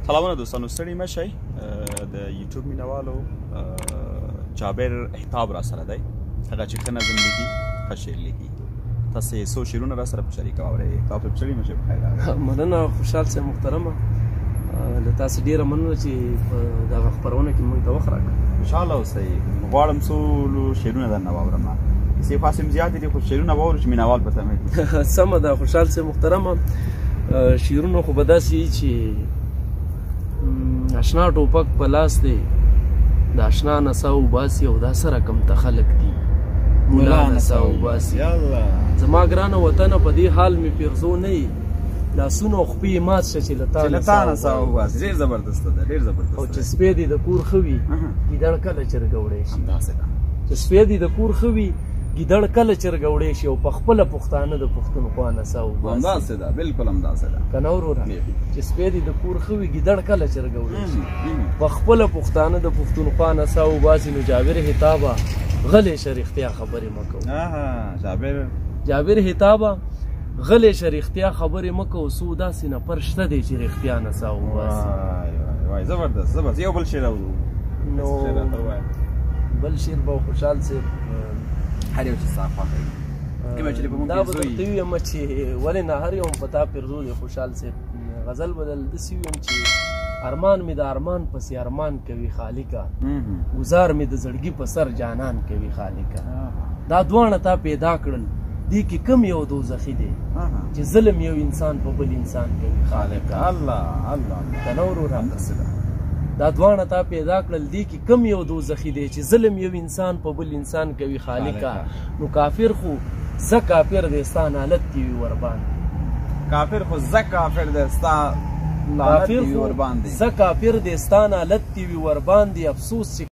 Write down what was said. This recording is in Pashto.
سلامونه دوستانو، ستړي مه شئ. د یوټیوب مینوالو جابر احتاب را سره دی، هغه چې ښه نظم لیکي، ښه شعر لیکي. تاسې څو شعرونه را سره په شریک واورئ. احتاب صاحب ستړي مه شئ، په خیر راغلاست. مننه خوشحال صاحب محترمه، له تاسې ډېره مننه چې په دغه خپرونه کې موږ ته وخت راکړ. خوشحاله اوسئ. غواړم څو شعرونه درنه واورم. کیسې خو هسې زیاتې دي، خو شعرونه واورو چې مینوال په تمه کړي. سمه ده خوشحال صاحب محترمه، شعرونه خو به داسې وي چې اشنا ټوپک په لاس دی، د اشنا نڅا وباسي او دا څه رقم ته خلک دي ملا نڅا وباسي. زما ګرانه وطنه په دې حال مې پیرزو نه یي، لاسونه او خپې یې مات شه چې له تا نڅا وباسي. ډېر زبردسته ده، ډېر زبردسته. او چې سپی دې د کور ښه وي ګیدړ کله چرګه وړی شي. همداسې ده چې سپی دې د کور ښه وي ګیدړ کله چرګه وړی شي، او په خپله پښتانه د پښتونخوا نڅا وباسي. همداسې ده، بالکل همداسې ده. که نه وروره، چې سپی دې د کور ښه وي ګیدړ کله چرګه وړی شي، په خپله پښتانه د پښتونخوا نڅا وباسي. نو جابر حتابه غلی شه، رښتیا خبرې مه کوو. جابر حتابه غلی شه، رښتیا خبرې مه کوو. څو داسې نفر شته دی چې رښتیا نڅا وباسي. وای زبردست زبردست. یو بل شعر اورو. نو بل شعر به خوشحال صاحب هر یو چې ستا خوښوي. دا به درته ووایم چې ولې نه هر یو په تا پرزو دی خوشحال صاحب. غزل به داسې ووایم چې ارمان مې د ارمان پسې ارمان کوي خالقه، گزار مې د زړګي په سر جانان کوي خالقه. دا دواړه تا پیدا کړل، دې کې کم یو دوزخي دی چې ظلم یو انسان په بل انسان کوي خالقه. الله الله که نه وروره، دا دواړه تا پیدا کړل، دې کې کم یو دوزخي دی چې ظلم یو انسان په بل انسان کوي خالقه. نو کافر خو زه کافر دی ستا نالت کې وي ورباندې. کافر خو زه کافر دی ستا نالت کې وي ورباندې. زه کافر دی ستا نالت کې وي ورباندې. افسوس چې